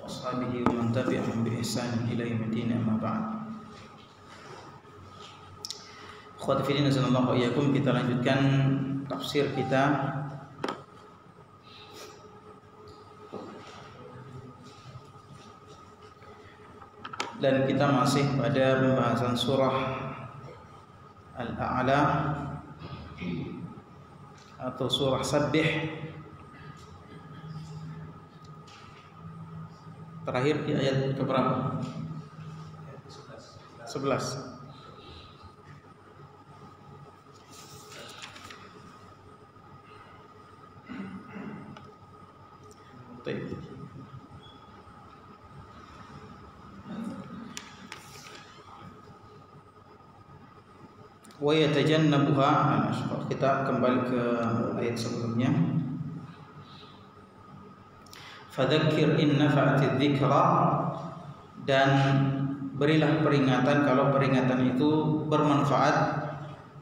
wa ashabihi wa man tabi'ahum bi ihsan ila yaumil amma ba'd. Ikhwati fillah sallallahu alaihi wasallam, kita lanjutkan tafsir kita dan kita masih pada pembahasan surah Al-A'la atau surah Sabbih. Terakhir di ayat keberapa? 11. Baik. Wa yatajannabuha al-ashqa. Kita kembali ke ayat sebelumnya. Fadzakir in nafa'ati dzikra, dan berilah peringatan kalau peringatan itu bermanfaat.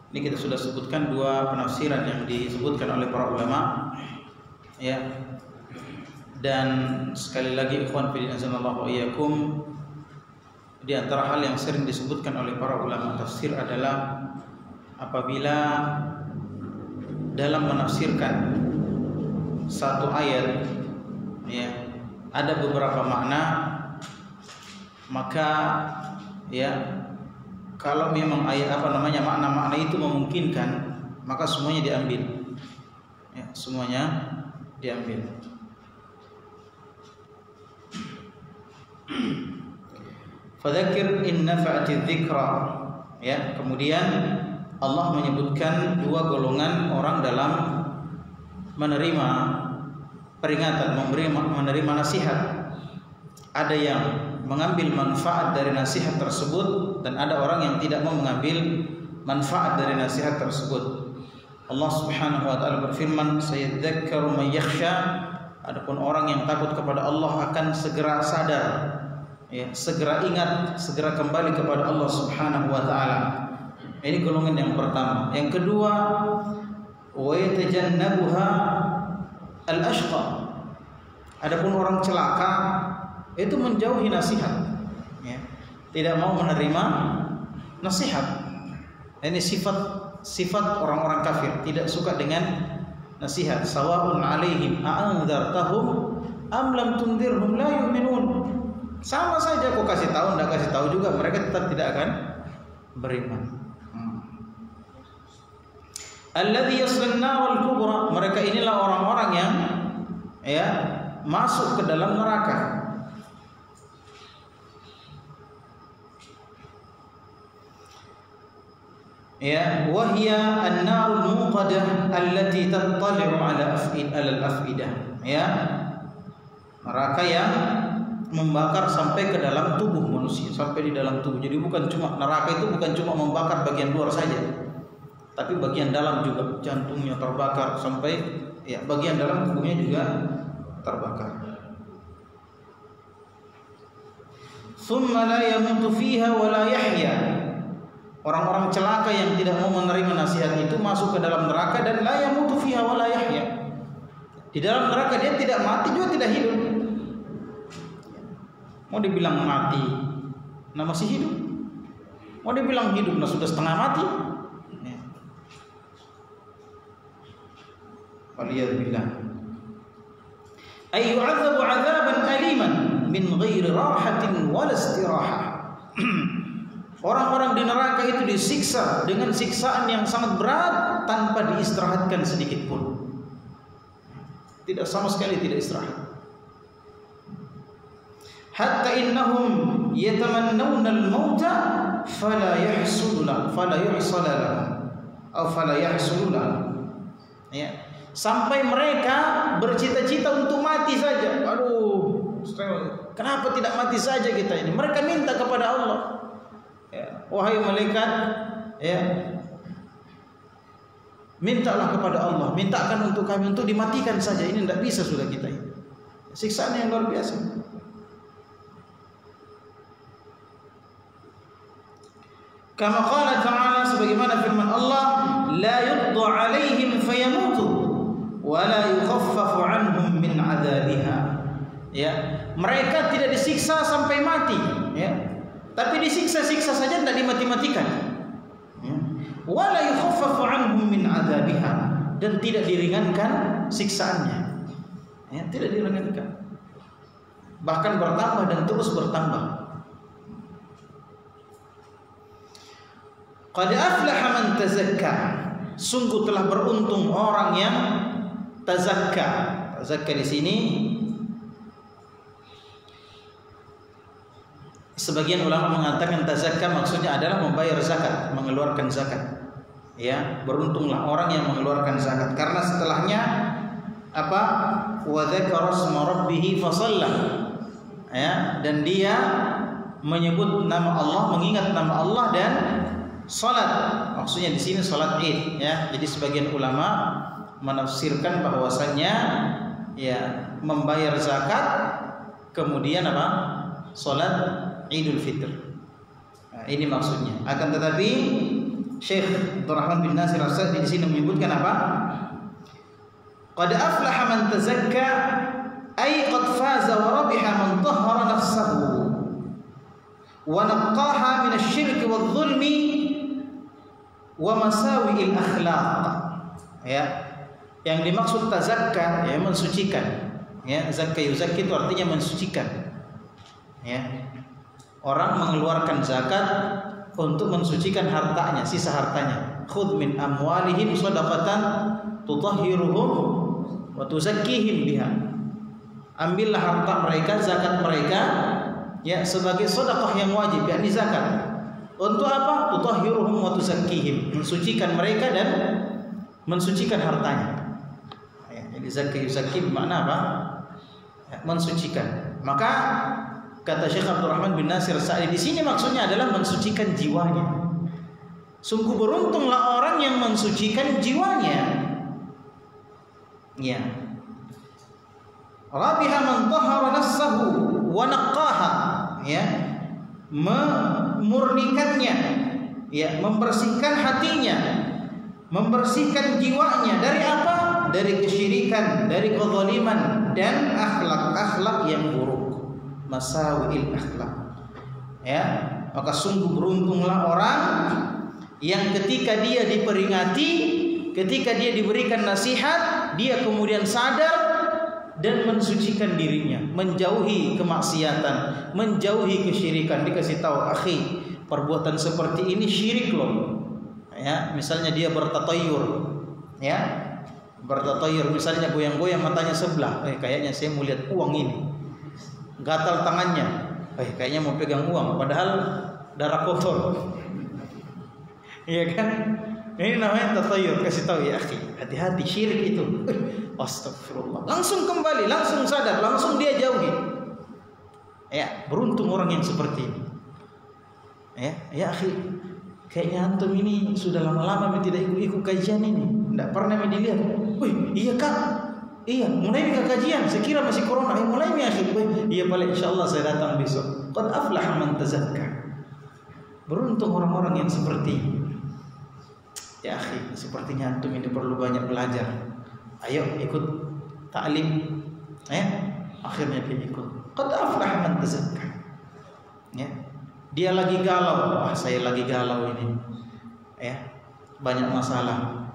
Ini kita sudah sebutkan dua penafsiran yang disebutkan oleh para ulama, ya. Dan sekali lagi ikhwan fillah azanallahu iyyakum, di antara hal yang sering disebutkan oleh para ulama tafsir adalah apabila dalam menafsirkan satu ayat, ya, ada beberapa makna, maka ya kalau memang ayat makna-makna itu memungkinkan, maka semuanya diambil, ya, semuanya diambil. Fadzakir in nafa'ati dzikra, ya. Kemudian Allah menyebutkan dua golongan orang dalam menerima peringatan, menerima nasihat. Ada yang mengambil manfaat dari nasihat tersebut dan ada orang yang tidak mau mengambil manfaat dari nasihat tersebut. Allah Subhanahu wa taala berfirman, "Sayadzakkaru may yakhsha." Adapun orang yang takut kepada Allah akan segera sadar, ya, segera ingat, segera kembali kepada Allah Subhanahu wa taala. Ini golongan yang pertama. Yang kedua, wa yatajannabuha al-ashqa. Adapun orang celaka itu menjauhi nasihat, ya, tidak mau menerima nasihat. Ini sifat orang-orang kafir, tidak suka dengan nasihat. Sawa'un 'alaihim a'andzartahum am lam tundirhum la yu'minun. Sama saja kau kasih tahu, enggak kasih tahu juga mereka tetap tidak akan beriman. Alladzi yaslan narul kubra, mereka inilah orang-orang yang, ya, masuk ke dalam neraka. Ya, wahia an-narul muqadah allati tattali'u ala al-afidah, ya, neraka yang membakar sampai ke dalam tubuh manusia, sampai di dalam tubuh. Jadi bukan cuma neraka itu bukan cuma membakar bagian luar saja, tapi bagian dalam juga, jantungnya terbakar sampai, ya, bagian dalam tubuhnya juga terbakar. Tsumma la yamutu fiha wa la yahya. Orang-orang celaka yang tidak mau menerima nasihat itu masuk ke dalam neraka dan la yamutu fiha wa la yahya. Di dalam neraka dia tidak mati juga tidak hidup. Mau dibilang mati, nah masih hidup. Mau dibilang hidup, nah sudah setengah mati. Waliyadzubillah. Ay yu'adzabu 'adzaban aliman min ghairi rahatin wala istirahah. Orang-orang di neraka itu disiksa dengan siksaan yang sangat berat tanpa diistirahatkan sedikit pun. Tidak, sama sekali tidak istirahat. Hatta innahum yatamannawna al-mauta fala yahsulu lahum, ya, sampai mereka bercita-cita untuk mati saja. Aduh, kenapa tidak mati saja kita ini? Mereka minta kepada Allah, ya, wahai malaikat, ya, mintalah kepada Allah, mintakan untuk kami untuk dimatikan saja, ini tidak bisa sudah kita ini. Siksaan yang luar biasa. Kama qala ta'ala, sebagaimana firman Allah, la yuddu 'alaihim fayamutu wa la yukhaffafu 'anhum min 'adzabiha. Ya, mereka tidak disiksa sampai mati, ya. Tapi disiksa-siksa saja tidak dimati-matikan. Ya. Wala yukhaffafu anhum min adzabiha, dan tidak diringankan siksaannya. Ya, tidak diringankan. Bahkan bertambah dan terus bertambah. Qad aflaha man tazakka, sungguh telah beruntung orang yang tazakka. Tazakka di sini sebagian ulama mengatakan tazakka maksudnya adalah membayar zakat, mengeluarkan zakat. Ya, beruntunglah orang yang mengeluarkan zakat, karena setelahnya apa? Wa dzakara isma rabbih fa shalla. Ya, dan dia menyebut nama Allah, mengingat nama Allah dan salat. Maksudnya di sini salat Id, ya. Jadi sebagian ulama menafsirkan bahwasannya ya membayar zakat kemudian apa? Salat Idul Fitr. Nah, ini maksudnya. Akan tetapi Syekh Abdurrahman bin Nasir As-Sa'di di sini menyebutkan apa? Qad aflaha man tazakka ay qad faza wa rabiha man tahhara nafsahu wa naqqaha min asy-syirki wadh-dhulmi wa masawi'il akhlaq. Ya. Yang dimaksud tazakka ya mensucikan. Ya, zakka yuzakki itu artinya mensucikan. Ya. Orang mengeluarkan zakat untuk mensucikan hartanya, sisa hartanya. Khudh min amwalihim shadaqatan tutahhiruhum wa tuzakkihim biha. Ambillah harta mereka, zakat mereka ya sebagai sedekah yang wajib, yakni zakat. Untuk apa? Tutahhiruhum wa tuzakkihim, mensucikan mereka dan mensucikan hartanya. Ya, jadi zakka yuzakki bermakna apa? Ya, mensucikan. Maka kata Syekh Abdurrahman bin Nasir As-Sa'di di sini maksudnya adalah mensucikan jiwanya. Sungguh beruntunglah orang yang mensucikan jiwanya. Ya. Rabiha man tahhara nafsahu wa naqqaha, ya. Memurnikannya, ya, membersihkan hatinya, membersihkan jiwanya dari apa? Dari kesyirikan, dari kezaliman dan akhlak-akhlak yang buruk. Masawi'il akhlak. Ya, maka sungguh beruntunglah orang yang ketika dia diperingati, ketika dia diberikan nasihat, dia kemudian sadar dan mensucikan dirinya, menjauhi kemaksiatan, menjauhi kesyirikan. Dikasih tahu, akhi, perbuatan seperti ini syirik loh. Ya, misalnya dia bertatayur, ya, bertatayur, misalnya goyang-goyang matanya sebelah, kayaknya saya mau lihat uang ini. Gatal tangannya, kayaknya mau pegang uang, padahal darah kotor. Iya kan? Ini namanya tatayur. Kasih tahu ya akhi, hati-hati syirik itu. Astagfirullah. Langsung kembali, langsung sadar, langsung dia jauhi. Ya, beruntung orang yang seperti ini. Ya akhi, kayaknya antum ini sudah lama-lama tidak ikut kajian ini, tidak pernah dilihat. Wih, iya kak, iya, mulai ke kajian. Saya kira masih corona. Mulai ya akhi. Iya, paling insyaallah saya datang besok. Qad aflaha man tazakka. Beruntung orang-orang yang seperti ini. Ya akhi, sepertinya antum ini perlu banyak belajar. Ayo ikut ta'lim. Akhirnya dia ikut. Qad aflaha man tazakka. Ya. Dia lagi galau. Wah, saya lagi galau ini. Ya. Banyak masalah.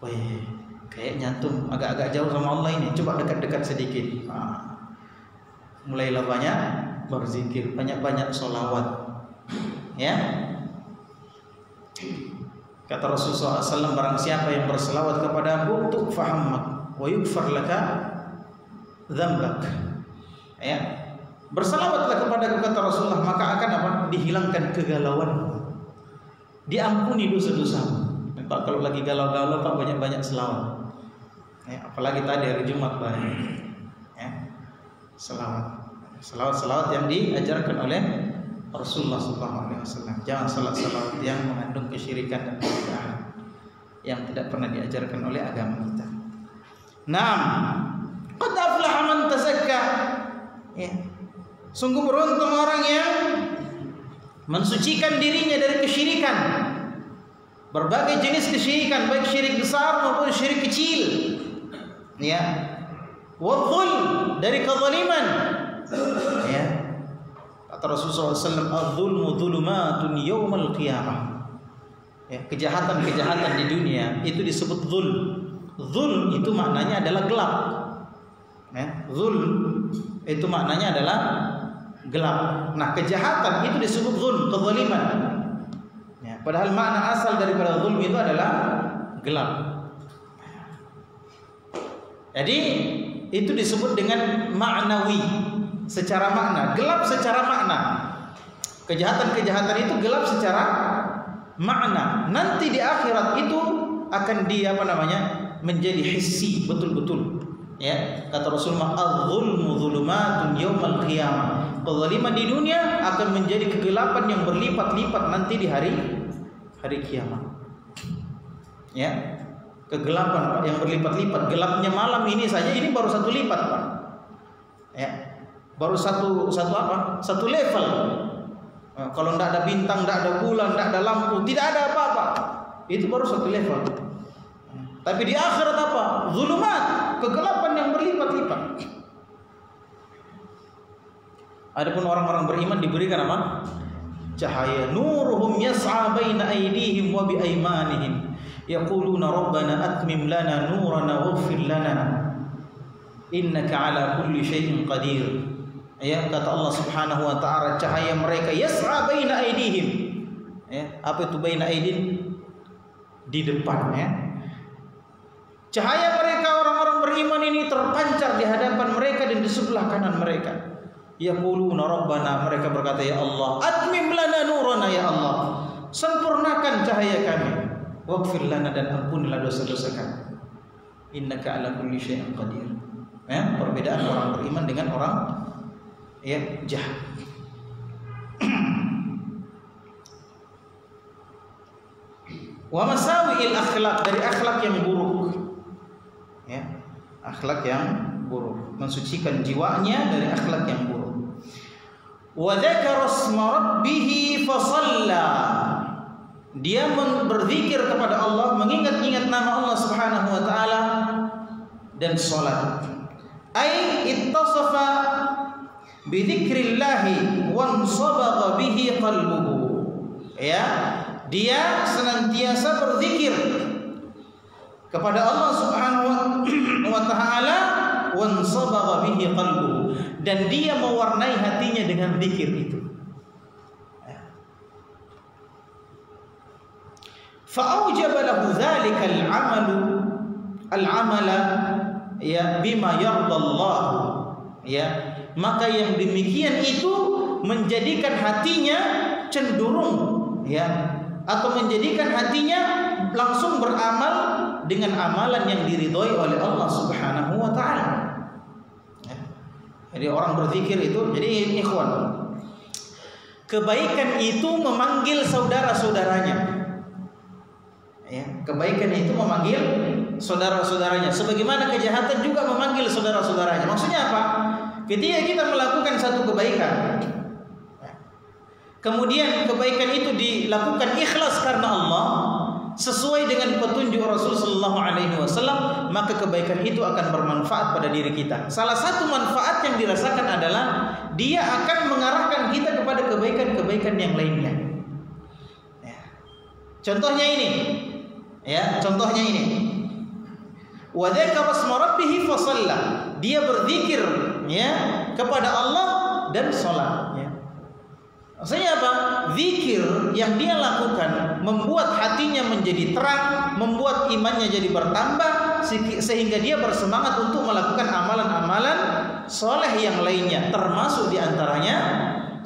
Wih, kayaknya antum agak-agak jauh sama Allah ini. Coba dekat-dekat sedikit. Mulailah banyak berzikir, banyak-banyak sholawat. Ya. Kata Rasulullah SAW, barang siapa yang berselawat kepada aku, tukfahammak wa yukfar laka dzambak. Ya. Berselawatlah kepada aku, kata Rasulullah, maka akan apa? Dihilangkan kegalauan, diampuni dosa-dosa. Pak, kalau lagi galau-galau Pak, banyak-banyak selawat. Ya, apalagi tadi hari Jumat banyak. Ya. Selawat yang diajarkan oleh Rasulullah SAW. Jangan salat-salat yang mengandung kesyirikan dan kebid'ahan yang tidak pernah diajarkan oleh agama kita. Naam, qad aflaha man tazakka. Ya. Sungguh beruntung orang yang mensucikan dirinya dari kesyirikan. Berbagai jenis kesyirikan, baik syirik besar maupun syirik kecil. Ya. Wadh-dhulm, dari kezaliman. Kata Rasulullah SAW, "Adz-dzulmu dzulumatun yaumal qiyamah." Ya, kejahatan-kejahatan di dunia itu disebut dzul. Dzul itu maknanya adalah gelap. Ya, dzul itu maknanya adalah gelap. Nah, kejahatan itu disebut dzul, kezaliman. Ya, padahal makna asal daripada dzulm itu adalah gelap. Jadi itu disebut dengan ma'nawi, secara makna, gelap secara makna. Kejahatan-kejahatan itu gelap secara makna. Nanti di akhirat itu akan menjadi hissi, betul-betul. Ya, kata Rasulullah, "Adz-dzulmu dzulumatun yaumal qiyamah." Kezaliman di dunia akan menjadi kegelapan yang berlipat-lipat nanti di hari kiamat. Ya, kegelapan yang berlipat-lipat. Gelapnya malam ini saja ini baru satu lipat, Pak. Ya, baru satu level. Kalau tidak ada bintang, tidak ada bulan, tidak ada lampu, tidak ada apa-apa, itu baru satu level. Tapi di akhirat apa? Zulumat, kegelapan yang berlipat-lipat. Adapun orang-orang beriman diberikan apa? Cahaya. Nuruhum yas'a baina aydihim wa bi aymanihim. Yaquluna rabbana atmim lana nurana waghfir lana innaka ala kulli syai'in qadir. Ya, kata Allah Subhanahu wa taala, cahaya mereka yas'a baina aydihim. Ya, apa itu baina aydin? Di depan, ya. Cahaya mereka orang-orang beriman ini terpancar di hadapan mereka dan di sebelah kanan mereka. Yaquluna rabbana, mereka berkata, ya Allah, atmim lana nurana, ya Allah, sempurnakan cahaya kami. Waghfir lana, dan ampunilah dosa-dosa kami. Innaka ala kulli syai'in qadir. Ya, perbedaan orang beriman dengan orang jahat. Wa masawi'il akhlaq, dari akhlak yang buruk. Ya, akhlak yang buruk, mensucikan jiwanya dari akhlak yang buruk. Wa dzakara isma rabbih fa shalla, dia berzikir kepada Allah, mengingat-ingat nama Allah Subhanahu wa taala dan salat. Ai ittasafa bi dzikrillahi wa sabagha bihi qalbuhu. Ya, dia senantiasa berzikir kepada Allah Subhanahu wa taala, wa sabagha bihi qalbuhu, dan dia mewarnai hatinya dengan zikir itu. Fa'aujaba lahu dzalika al-amala ya bima yardallahu, ya, maka yang demikian itu menjadikan hatinya cenderung, ya, atau menjadikan hatinya langsung beramal dengan amalan yang diridhoi oleh Allah Subhanahu wa taala. Ya. Jadi orang berzikir itu, jadi ikhwan, kebaikan itu memanggil saudara-saudaranya. Ya, kebaikan itu memanggil saudara-saudaranya, sebagaimana kejahatan juga memanggil saudara-saudaranya. Maksudnya apa? Ketika kita melakukan satu kebaikan, kemudian kebaikan itu dilakukan ikhlas karena Allah, sesuai dengan petunjuk Rasul sallallahu alaihi wasallam, maka kebaikan itu akan bermanfaat pada diri kita. Salah satu manfaat yang dirasakan adalah dia akan mengarahkan kita kepada kebaikan-kebaikan yang lainnya. Ya. Contohnya ini. Ya, contohnya ini. Wa dzakara isma rabbih fa shalla, dia berzikir, ya, kepada Allah dan salat, ya. Maksudnya apa? Zikir yang dia lakukan membuat hatinya menjadi terang, membuat imannya jadi bertambah, sehingga dia bersemangat untuk melakukan amalan-amalan soleh yang lainnya, termasuk diantaranya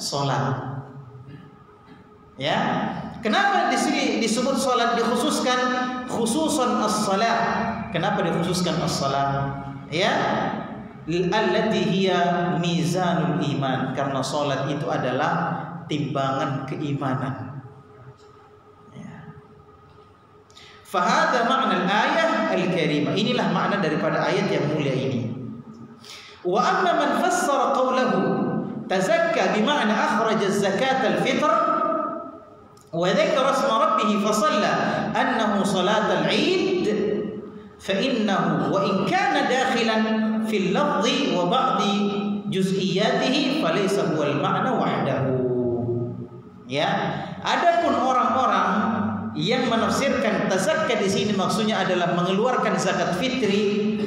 salat. Ya, kenapa di sini disebut salat, dikhususkan khususan as-salat? Kenapa dikhususkan as-salat? Ya, allati hiya mizanul iman, karena salat itu adalah timbangan keimanan. Ya. Fahada makna ayat al-karimah, inilah makna daripada ayat yang mulia ini. Wa amma man fassara qawlahu tazakka bima'na akhraja az-zakat al-fitr wa dzakara isma rabbih fa shalla annahu salat al-'id fa innahu wa in kana dakhilan fil lafzi wa ba'di juz'iyatihi falaysa huwal ma'na wahdahu. Ya, adapun orang-orang yang menafsirkan tazakka di sini maksudnya adalah mengeluarkan zakat fitri,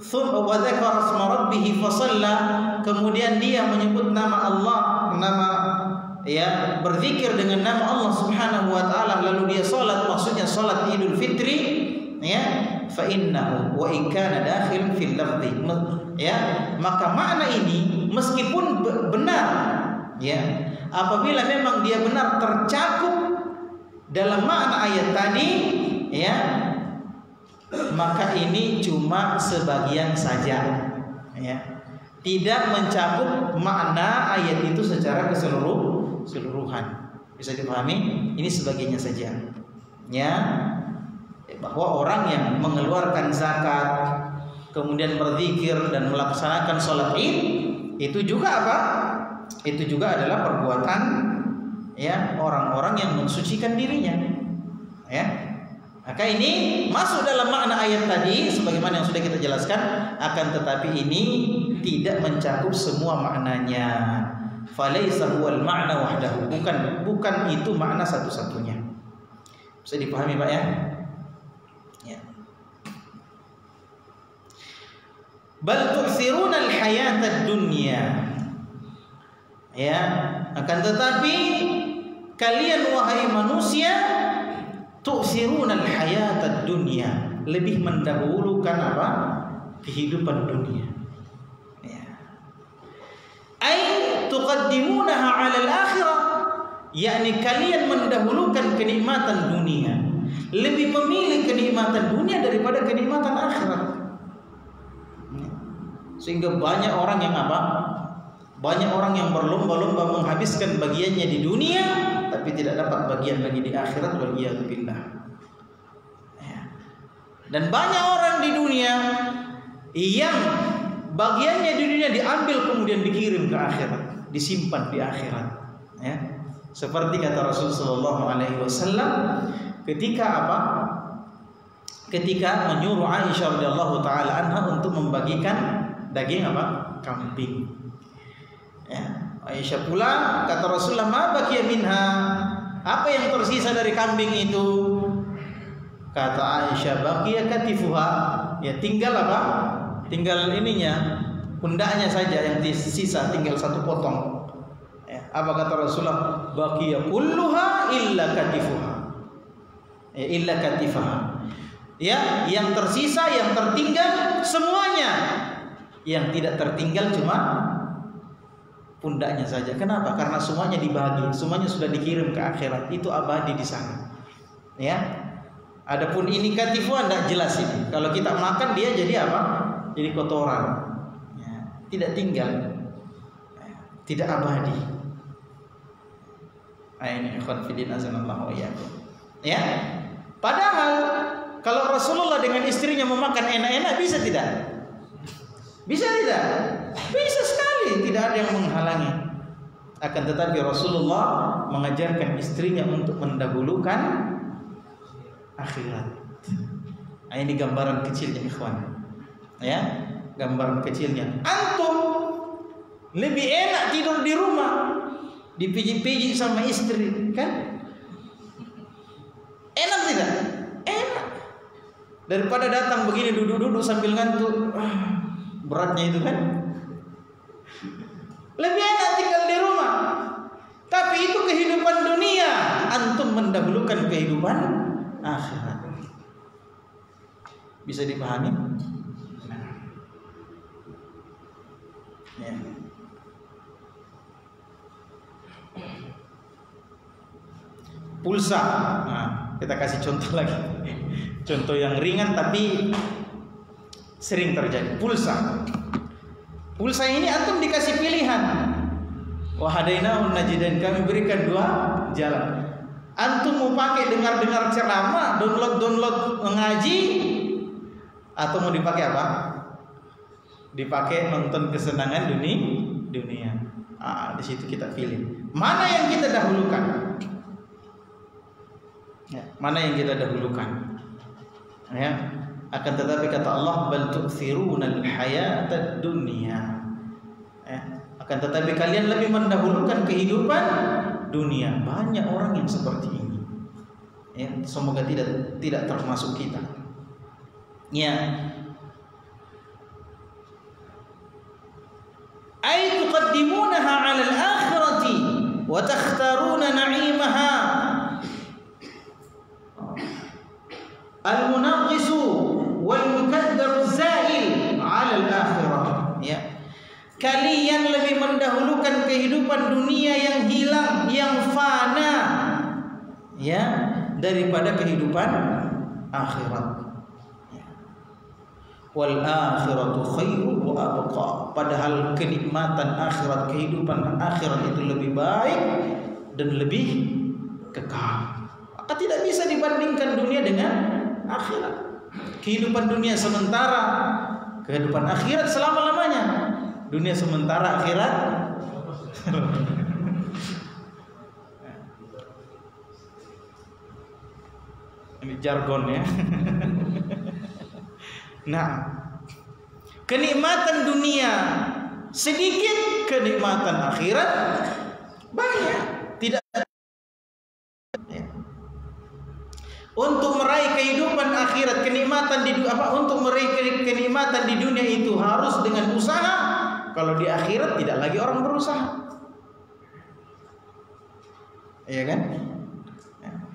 wa dzakara asma rabbih fa shalla, kemudian dia menyebut nama Allah, berzikir dengan nama Allah Subhanahu wa taala, lalu dia salat, maksudnya salat Idul Fitri, ya, fa innahu wa in kana dakhil fil lafzi, ya, maka makna ini meskipun benar, ya, apabila memang dia benar tercakup dalam makna ayat tadi, ya, maka ini cuma sebagian saja, ya, tidak mencakup makna ayat itu secara keseluruhan. Bisa dipahami? Ini sebagiannya saja, ya, bahwa orang yang mengeluarkan zakat kemudian berzikir dan melaksanakan sholat Id itu juga apa? Itu juga adalah perbuatan, ya, orang-orang yang mensucikan dirinya, ya. Maka ini masuk dalam makna ayat tadi sebagaimana yang sudah kita jelaskan, akan tetapi ini tidak mencakup semua maknanya. Falaisa huwal ma'na wahdahu, bukan itu makna satu-satunya. Bisa dipahami Pak, ya? Ya. Bal tu'thiruna al-hayata ad-dunya. Ya, akan tetapi kalian wahai manusia tu'thiruna al-hayata ad-dunya, lebih mendahulukan apa? Kehidupan dunia. Ya. Ai tuqaddimunaha 'ala al-akhirah, yakni kalian mendahulukan kenikmatan dunia, lebih memilih kenikmatan dunia daripada kenikmatan akhirat. Sehingga banyak orang yang apa? Banyak orang yang berlomba-lomba menghabiskan bagiannya di dunia tapi tidak dapat bagian lagi di akhirat, waliyadzubillah. Ya. Dan banyak orang di dunia yang bagiannya di dunia diambil kemudian dikirim ke akhirat, disimpan di akhirat, ya. Seperti kata Rasul sallallahu alaihi wasallam ketika apa? Ketika menyuruh Aisyah radhiyallahu taala anha untuk membagikan daging apa? Kambing. Ya. Aisyah pula kata Rasulullah, "Ma baqiya minha?" Apa yang tersisa dari kambing itu? Kata Aisyah, "Baqiya katifuha." Ya, tinggal apa? Tinggal ininya, pundaknya saja yang tersisa, tinggal satu potong. Ya. Apa kata Rasulullah? "Baqiya kulluha illa katifuha." Ya, illa katifaha. Ya, yang tersisa, yang tertinggal semuanya. Yang tidak tertinggal cuma pundaknya saja. Kenapa? Karena semuanya dibagi, semuanya sudah dikirim ke akhirat, itu abadi di sana. Ya. Adapun ini katifuan tidak jelas ini. Kalau kita makan dia jadi apa? Jadi kotoran. Ya. Tidak tinggal. Ya. Tidak abadi. Ini ikhwan fillah azanallahu wa iyyakum. Ya. Padahal kalau Rasulullah dengan istrinya memakan enak-enak bisa tidak? Bisa tidak? Bisa sekali, tidak ada yang menghalangi. Akan tetapi Rasulullah mengajarkan istrinya untuk mendahulukan akhirat. Nah, ini gambaran kecilnya ikhwan. Ya, gambaran kecilnya. Antum lebih enak tidur di rumah, dipijit-pijit sama istri, kan? Enak tidak? Enak. Daripada datang begini duduk-duduk sambil ngantuk. Beratnya itu kan. Lebih enak tinggal di rumah. Tapi itu kehidupan dunia. Antum mendahulukan kehidupan akhirat. Bisa dipahami? Ya. Pulsa. Nah, kita kasih contoh lagi. Contoh yang ringan tapi sering terjadi. Pulsa. Pulsa ini antum dikasih pilihan. Wa hadainahu najdain, kami berikan dua jalan. Antum mau pakai dengar-dengar ceramah, download ngaji, atau mau dipakai apa? Dipakai nonton kesenangan dunia. Di situ kita pilih. Mana yang kita dahulukan? Ya, mana yang kita dahulukan? Ya. Akan tetapi kata Allah, bal tu'thiruna al-hayata ad-dunya. Akan tetapi kalian lebih mendahulukan kehidupan dunia. Banyak orang yang seperti ini. Semoga tidak termasuk kita. Ay tuqaddimunaha 'ala al-akhirati wa takhtaruna na'imaha al-munaqqisu wal mukaddaru zail 'ala al-akhirah. Kalian lebih mendahulukan kehidupan dunia yang hilang, yang fana, daripada kehidupan akhirat. Wal akhiratu khairu wa abqa. Padahal kenikmatan akhirat, kehidupan akhirat itu lebih baik dan lebih kekal. Maka tidak bisa dibandingkan dunia dengan akhirat. Kehidupan dunia sementara, kehidupan akhirat selama-lamanya. Dunia sementara, akhirat ini jargon ya. Nah, kenikmatan dunia sedikit, kenikmatan akhirat banyak. Tidak. Untuk meraih kehidupan akhirat, kenikmatan untuk meraih kenikmatan di dunia itu harus dengan usaha. Kalau di akhirat tidak lagi orang berusaha. Iya kan?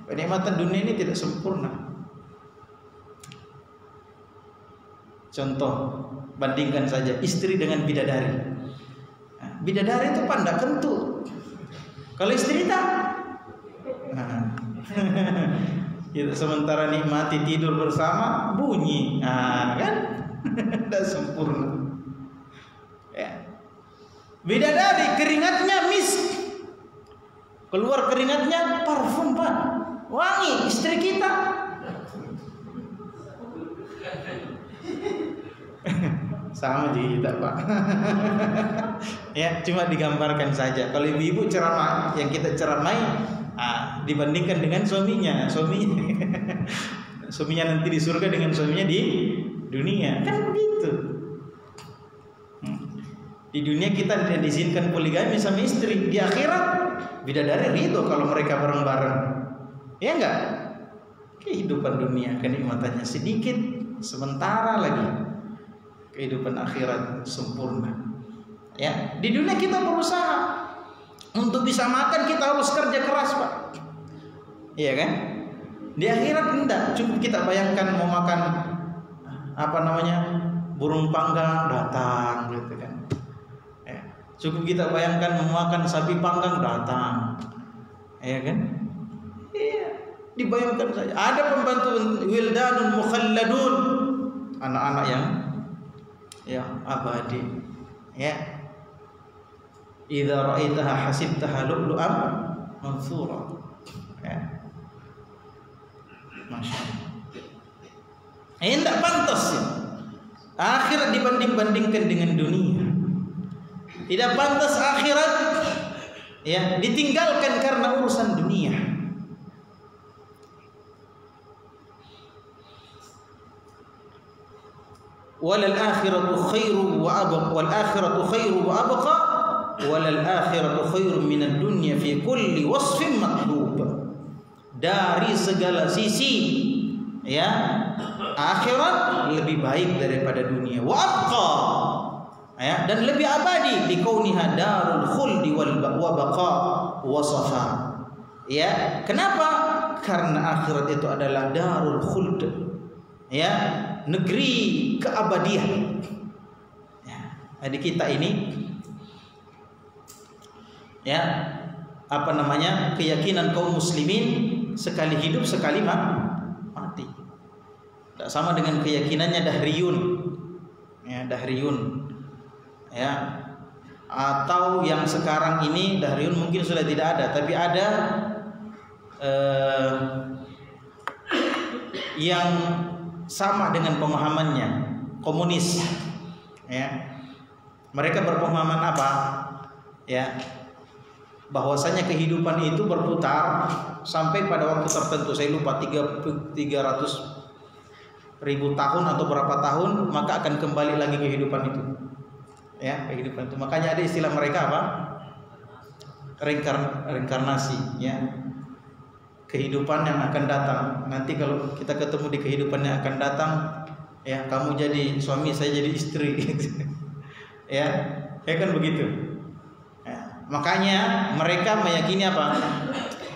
Kenikmatan dunia ini tidak sempurna. Contoh, bandingkan saja istri dengan bidadari. Bidadari itu pandai kentut. Kalau istri tak, sementara nikmati tidur bersama bunyi, kan? Tidak sempurna. Bidadari keringatnya misk, keluar keringatnya parfum Pak, wangi. Istri kita sama juga Pak. Cuma digambarkan saja. Kalau ibu-ibu ceramah, yang kita ceramai dibandingkan dengan suaminya nanti di surga dengan suaminya di dunia, kan begitu. Di dunia kita tidak diizinkan poligami sama istri. Di akhirat bidadari ridho kalau mereka bareng-bareng. Ya enggak? Kehidupan dunia kenikmatannya sedikit, sementara lagi. Kehidupan akhirat sempurna. Di dunia kita berusaha untuk bisa makan, kita harus kerja keras Pak. Iya kan? Di akhirat enggak, cukup kita bayangkan mau makan burung panggang datang gitu kan. Cukup kita bayangkan mau makan sapi panggang datang. Iya kan? Iya, dibayangkan saja. Ada pembantu wildanun mukhalladun, anak-anak yang abadi. Idza ra'aitaha hasibtaha lu'lu'an mansura. Masya Allah. Tidak pantas akhirat dibanding-bandingkan dengan dunia. Tidak pantas akhirat ditinggalkan karena urusan dunia. Walal akhiratu khairu wa abqa, wal akhiratu khairu wa abqa, walal akhiratu khairu minad dunya fi kulli wasfin matlub. Dari segala sisi akhirat lebih baik daripada dunia. Wa abqa, dan lebih abadi, di kauniha darul khuldi wal baqa wasafa. Kenapa? Karena akhirat itu adalah darul khuld, negeri keabadian. Jadi kita ini keyakinan kaum muslimin, sekali hidup sekali mati. Tidak sama dengan keyakinannya dahriyun. Dahriyun. Atau yang sekarang ini dahriyun mungkin sudah tidak ada, tapi ada yang sama dengan pemahamannya, komunis. Mereka berpemahaman apa? Bahwasanya kehidupan itu berputar sampai pada waktu tertentu, saya lupa 300.000 tahun atau berapa tahun, maka akan kembali lagi kehidupan itu. Ya, kehidupan itu. Makanya ada istilah mereka apa? Reinkarnasi, ya. Kehidupan yang akan datang. Nanti kalau kita ketemu di kehidupan yang akan datang, ya kamu jadi suami, saya jadi istri. Ya, kan begitu. Ya. Makanya mereka meyakini apa?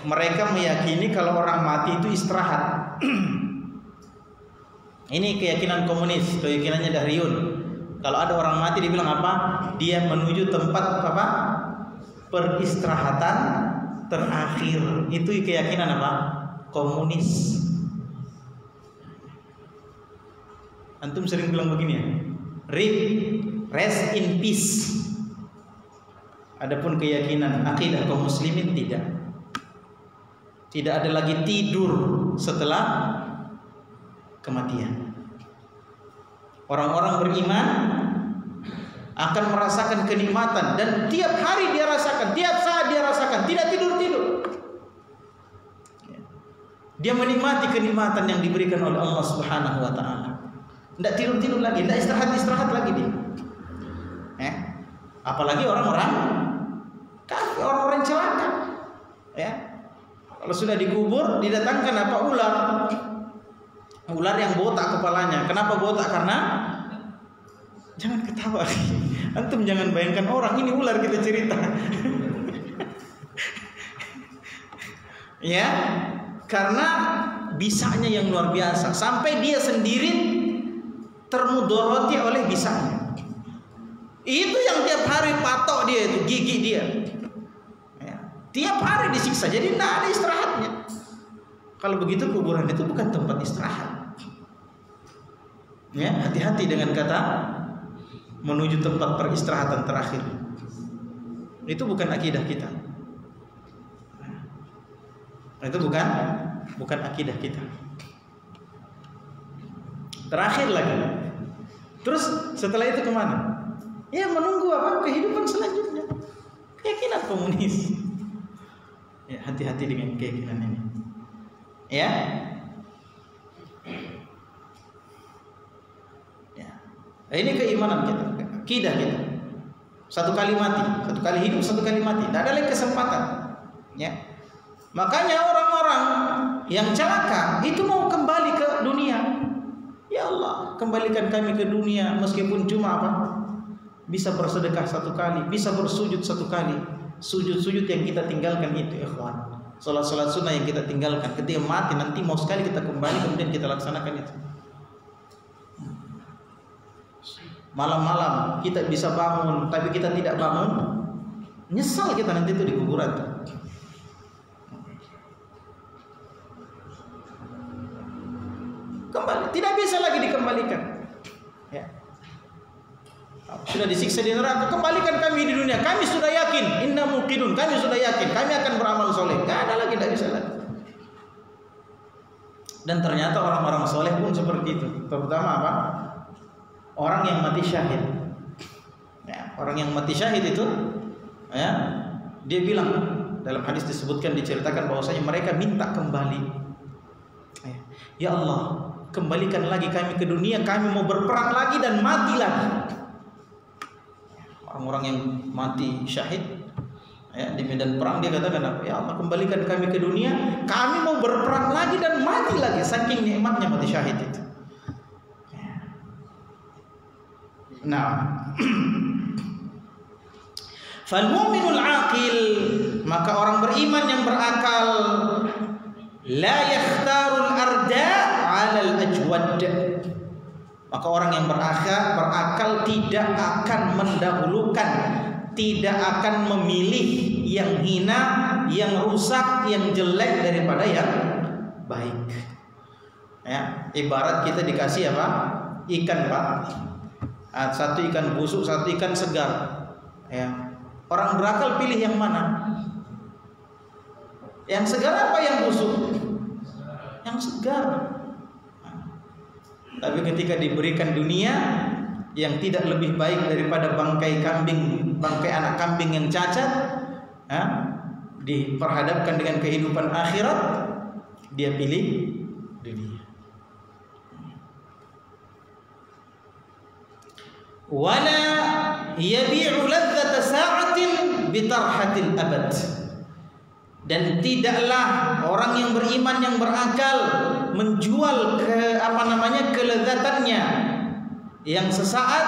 Mereka meyakini kalau orang mati itu istirahat. Ini keyakinan komunis, keyakinannya Dahriyun. Kalau ada orang mati dibilang apa? Dia menuju tempat apa? Peristirahatan terakhir. Itu keyakinan apa? Komunis. Antum sering bilang begini ya. Rest in peace. Adapun keyakinan akidah kaum muslimin tidak. Tidak ada lagi tidur setelah kematian. Orang-orang beriman akan merasakan kenikmatan dan tiap hari dia rasakan, tiap saat dia rasakan, tidak tidur-tidur. Dia menikmati kenikmatan yang diberikan oleh Allah Subhanahu wa taala. Tidak tidur-tidur lagi, tidak istirahat lagi dia. Apalagi orang-orang kafir, orang-orang celaka. Ya. Kalau sudah dikubur didatangkan apa? Ular yang botak kepalanya. Kenapa botak? Karena jangan ketawa. Antum jangan bayangkan orang ini ular kita cerita. Ya, karena bisanya yang luar biasa sampai dia sendiri termudoroti oleh bisanya. Itu yang tiap hari patok dia itu gigi dia. Ya, tiap hari disiksa. Jadi tidak ada istirahatnya. Kalau begitu kuburan itu bukan tempat istirahat. Ya, hati-hati dengan kata menuju tempat peristirahatan terakhir. Itu bukan akidah kita. Itu bukan akidah kita. Terakhir lagi. Terus setelah itu kemana? Ya menunggu apa? Kehidupan selanjutnya. Keyakinan komunis. Ya, hati-hati dengan keyakinan ini. Ya. Ini keimanan kita, akidah kita. Satu kali mati, satu kali hidup, satu kali mati. Tidak ada lagi kesempatan. Ya. Makanya orang-orang yang celaka itu mau kembali ke dunia. Ya Allah, kembalikan kami ke dunia meskipun cuma apa? Bisa bersedekah satu kali, bisa bersujud satu kali. Sujud-sujud yang kita tinggalkan itu, ikhwan. Salat-salat sunnah yang kita tinggalkan. Ketika mati nanti mau sekali kita kembali kemudian kita laksanakan itu. Malam-malam kita bisa bangun tapi kita tidak bangun, nyesal kita nanti itu di kuburan. Kembali tidak bisa lagi dikembalikan. Ya. Sudah disiksa di neraka, kembalikan kami di dunia. Kami sudah yakin, inna muqinun, kami sudah yakin kami akan beramal soleh. Tidak ada lagi, tidak bisa lagi. Dan ternyata orang-orang soleh pun seperti itu. Terutama apa? Orang yang mati syahid. Ya, orang yang mati syahid itu, ya, dia bilang dalam hadis disebutkan, diceritakan bahwasanya mereka minta kembali. Ya Allah, kembalikan lagi kami ke dunia, kami mau berperang lagi dan mati lagi. Orang-orang yang mati syahid, ya, di medan perang dia katakan apa? Ya Allah, kembalikan kami ke dunia, kami mau berperang lagi dan mati lagi. Saking nikmatnya mati syahid itu. Nah, fal mu'minul aqil, maka orang beriman yang berakal, la yakhtarul arda 'alal ajwad, maka orang yang berakal tidak akan mendahulukan, tidak akan memilih yang hina, yang rusak, yang jelek daripada yang baik. Ya, ibarat kita dikasih apa? Ikan, Pak. Satu ikan busuk, satu ikan segar. Ya. Orang berakal pilih yang mana? Yang segar apa yang busuk? Yang segar. Tapi ketika diberikan dunia yang tidak lebih baik daripada bangkai kambing, bangkai anak kambing yang cacat, ya, diperhadapkan dengan kehidupan akhirat, dia pilih dunia. wala yabi'u ladzata sa'atin bitarhatil abad. Dan tidaklah orang yang beriman yang berakal menjual kelezatannya yang sesaat,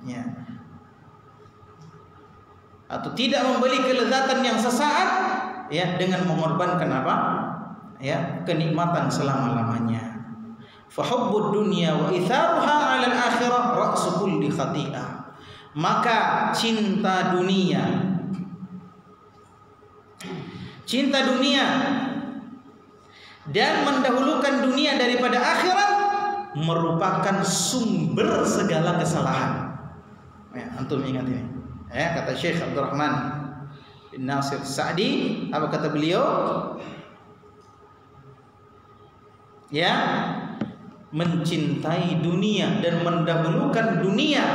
ya, atau tidak membeli kelezatan yang sesaat, ya, dengan mengorbankan apa? Ya, kenikmatan selama-lamanya. Fahubbud dunya wa itharuha 'alal akhirah ra'su kulli khati'ah. Maka cinta dunia dan mendahulukan dunia daripada akhirat merupakan sumber segala kesalahan. Ya, antum ingat ini. Ya, kata Syekh Abdurrahman bin Nasir Sa'di, apa kata beliau? Ya, mencintai dunia dan mendahulukan dunia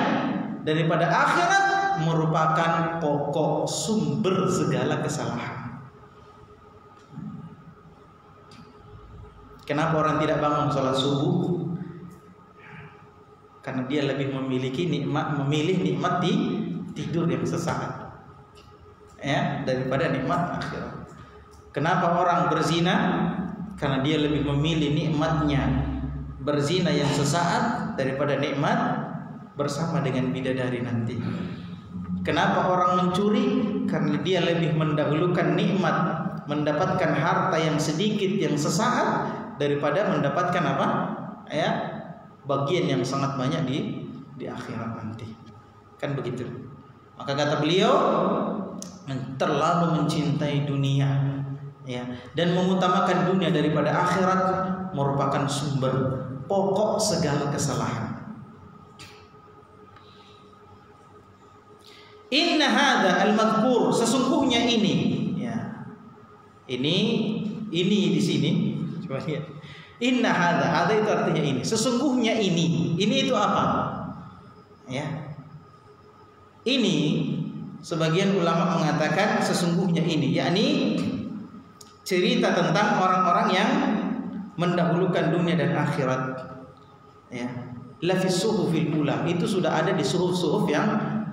daripada akhirat merupakan pokok sumber segala kesalahan. Kenapa orang tidak bangun sholat subuh? Karena dia lebih memilih nikmat di tidur yang sesaat, ya, daripada nikmat akhirat. Kenapa orang berzina? Karena dia lebih memilih nikmatnya berzina yang sesaat daripada nikmat bersama dengan bidadari nanti. Kenapa orang mencuri? Karena dia lebih mendahulukan nikmat mendapatkan harta yang sedikit yang sesaat daripada mendapatkan apa? Ya, bagian yang sangat banyak di akhirat nanti. Kan begitu. Maka kata beliau, terlalu mencintai dunia, ya, dan mengutamakan dunia daripada akhirat merupakan sumber pokok segala kesalahan. Inna hadza al-madhkur, sesungguhnya ini, ya. Ini di sini. Coba lihat. Inna hadza itu artinya ini. Sesungguhnya ini. Ini itu apa? Ya. Ini sebagian ulama mengatakan sesungguhnya ini, yakni cerita tentang orang-orang yang mendahulukan dunia dan akhirat. Ya. La fi suhufil ula, itu sudah ada di suhuf-suhuf yang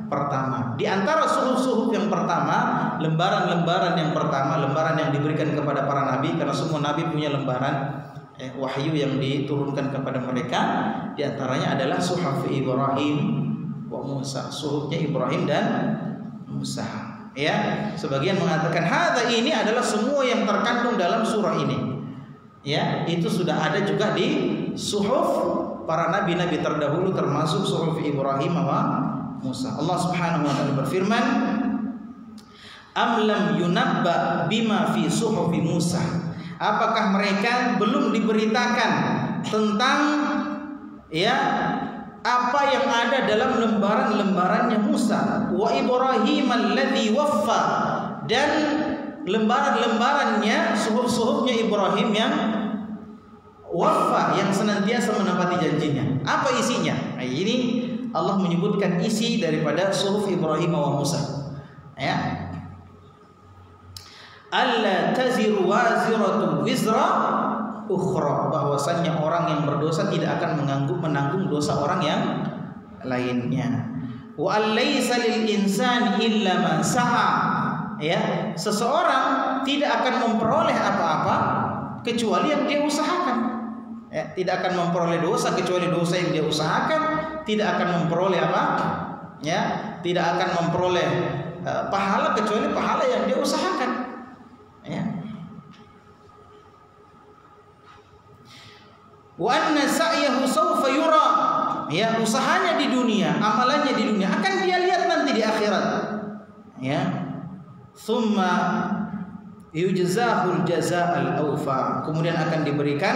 pertama. Di antara suhuf-suhuf yang pertama, lembaran-lembaran yang pertama, lembaran yang diberikan kepada para nabi, karena semua nabi punya lembaran wahyu yang diturunkan kepada mereka. Di antaranya adalah suhuf Ibrahim wa Musa, suhufnya Ibrahim dan Musa. Ya, sebagian mengatakan hadza ini adalah semua yang terkandung dalam surah ini. Ya, itu sudah ada juga di suhuf para nabi-nabi terdahulu, termasuk suhuf Ibrahim wa Musa. Allah Subhanahu wa taala berfirman, "Am lam yunabba bima fi suhufi Musa?" Apakah mereka belum diberitakan tentang, ya, apa yang ada dalam lembaran-lembarannya Musa, wa Ibrahim alladzi waffa, dan lembaran-lembarannya, suhuf-suhufnya Ibrahim yang waffa, yang senantiasa menepati janjinya. Apa isinya? Nah, ini Allah menyebutkan isi daripada suhuf Ibrahim wa Musa. Ya. Alla taziru waziratu wizra ukhra, bahwasanya orang yang berdosa tidak akan menanggung dosa orang yang lainnya. Wa allaysa lil insani illa ma sa'a. Ya, seseorang tidak akan memperoleh apa-apa kecuali yang dia usahakan. Ya, tidak akan memperoleh dosa kecuali dosa yang dia usahakan, tidak akan memperoleh apa? Ya, tidak akan memperoleh pahala kecuali pahala yang dia usahakan. Ya. Wa anna sa'yahu sawfa yura. Ya, usahanya di dunia, amalannya di dunia akan dia lihat nanti di akhirat. Ya. Tsumma yujzahul jazaa'al awfa. Kemudian akan diberikan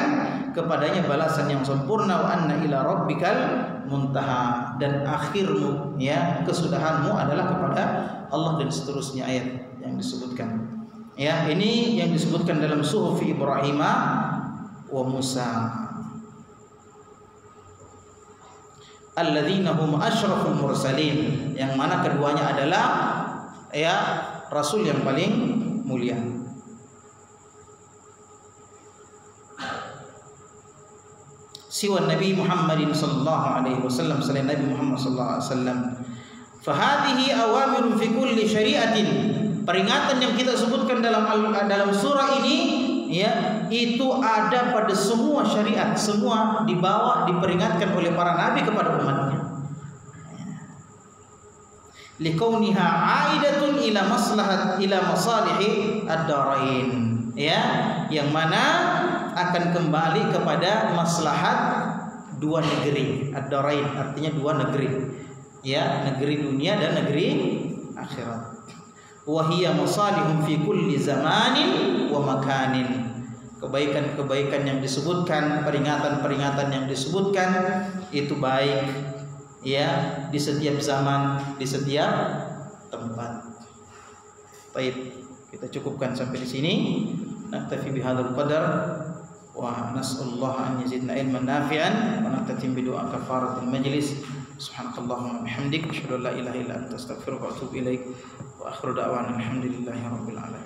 kepadanya balasan yang sempurna. Wa anna ila rabbikal muntaha, dan akhirmu, ya, kesudahanmu adalah kepada Allah, dan seterusnya ayat yang disebutkan. Ya, ini yang disebutkan dalam suhuf Ibrahim wa Musa. Alladzina hum asyraful mursalin, yang mana keduanya adalah, ya, rasul yang paling mulia. siwa Nabi Muhammadin sallallahu alaihi wasallam, selain Nabi Muhammad sallallahu alaihi wasallam. Fa hadhihi awamirun fi kulli syari'atin. Peringatan yang kita sebutkan dalam surah ini, ya, itu ada pada semua syariat, semua dibawa, diperingatkan oleh para nabi kepada umatnya. Likauniha aidatun ila masalihi ad-darain, ya, yang mana akan kembali kepada maslahat dua negeri. Ad-darain artinya dua negeri, ya, negeri dunia dan negeri akhirat. Wa hiya masalihum fi kulli zamanin wa makanin. Kebaikan-kebaikan yang disebutkan, peringatan-peringatan yang disebutkan itu baik, ya, di setiap zaman, di setiap tempat. Baik, kita cukupkan sampai di sini. Naktafi bihadzal qadar wa nas'alullah an yazidna ilman nafi'an wa naktatim bi du'a kafaratul majlis. Subhanakallahumma bihamdik, asyhadu an la ilaha illa anta, astaghfiruka wa atubu ilaik. Wa akhiru da'wana alhamdulillahi rabbil alamin.